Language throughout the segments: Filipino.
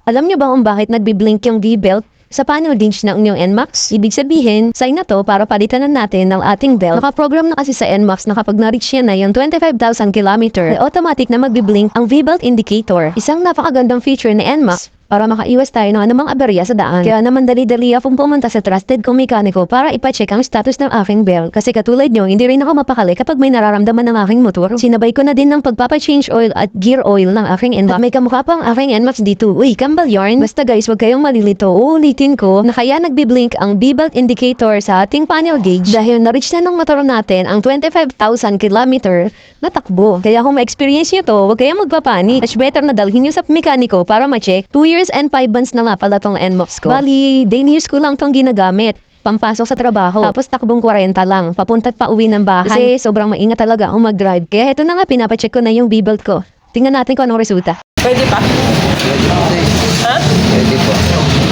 Alam niyo ba kung bakit nagbi-blink yung V-belt sa panel gauge ng inyong NMAX? Ibig sabihin, sign na to para palitan na natin ng ating belt. Nakaprogram na kasi sa NMAX na kapag na-reach yan na yung 25,000 km, automatic na magbi-blink ang V-belt indicator. Isang napakagandang feature ni NMAX para makaiwas tayo ng anumang aberya sa daan. Kaya naman dali-dali akong pumunta sa trusted kong mekaniko para ipacheck ang status ng aking belt. Kasi katulad nyo, hindi rin ako mapakali kapag may nararamdaman ng aking motor. Sinabay ko na din ng pagpapa-change oil at gear oil ng aking NMAX. May kamukha pang aking NMAX dito. Uy, kambal yarn. Basta guys, wag kayong malilito. Uulitin ko na kaya nagbi-blink ang V-belt indicator sa ating panel gauge dahil na-reach na ng motor natin ang 25,000 km na takbo. Kaya kung ma-experience nyo to, wag kayong magpapanik. Much better na dalhin nyo sa mekaniko para ma-check. 2 years and 5 months na nga pala tong NMAX ko. Bali, daily use ko lang tong ginagamit. Pampasok sa trabaho. Tapos takbong 40 lang. Papunta at pauwi ng bahay. Kasi sobrang maingat talaga akong mag-drive. Kaya ito na nga, pinapacheck ko na yung V-belt ko. Tingnan natin kung anong resulta. Pwede pa? Ha? Pwede po.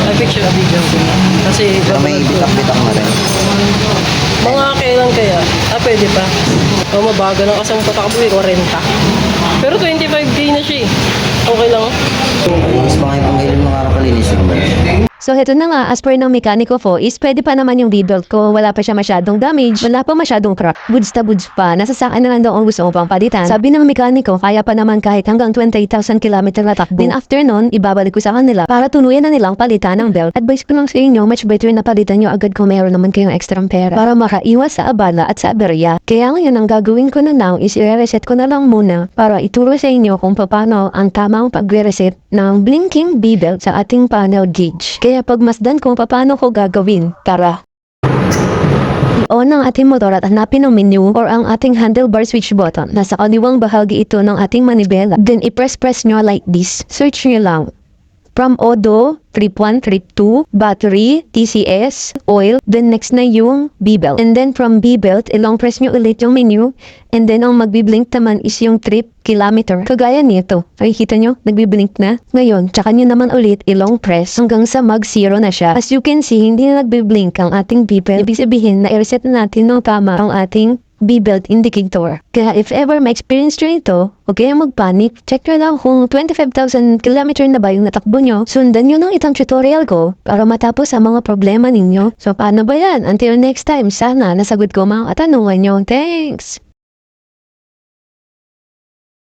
Ay, picture na video ko. Kasi Pero may bitak-bitak na rin. mga kailan kaya? Pwede pa. Mabaga na kasi ang patakbo 40. Pero 25k na siya eh. Okay lang. Mas mga pangilin mga kapalinis yung ba? So, heto na nga, as per ng mekaniko ko, is pwede pa naman yung V-belt ko. Wala pa siya masyadong damage, wala pa masyadong crack. Goods ta goods pa, nasa saan na lang daw ang gusto mo pang palitan. Sabi ng mekaniko, kaya pa naman kahit hanggang 20,000 km na takbo. Then after nun, ibabalik ko sa kanila para tunuyan na nilang palitan ng belt. Advice ko lang sa inyo, much better na palitan nyo agad kung mayroon naman kayong extra pera para makaiwas sa abala at sa aberya. Kaya ngayon, ang gagawin ko na now is i-reset ko na lang muna para ituro sa inyo kung paano ang tamang pag-reset ng blinking V-belt sa ating panel gauge. Kaya pagmasdan kung paano ko gagawin. Tara! I-on ang ating motor at hanapin ang menu or ang ating handlebar switch button. Nasa kaliwang bahagi ito ng ating manibela. Then i-press nyo like this. Search nyo lang. From Odo, trip 1, trip 2, battery, TCS, oil, then next na yung V-belt. And then from V-belt, ilong press nyo ulit yung menu. And then ang magbiblink naman is yung trip, kilometer. Kagaya nito. Nakikita nyo, nagbiblink na. Ngayon, tsaka nyo naman ulit ilong press hanggang sa mag-zero na siya. As you can see, hindi na nagbiblink ang ating V-belt. Ibig sabihin na i-reset na natin ng tama ang ating V-belt indicator. Kaya if ever ma-experience nyo ito, huwag kayong magpanik. Check nyo lang kung 25,000 km na ba yung natakbo nyo. Sundan nyo ng itang tutorial ko para matapos ang mga problema ninyo. So paano ba yan? Until next time, sana nasagot ko mga katanungan nyo. Thanks!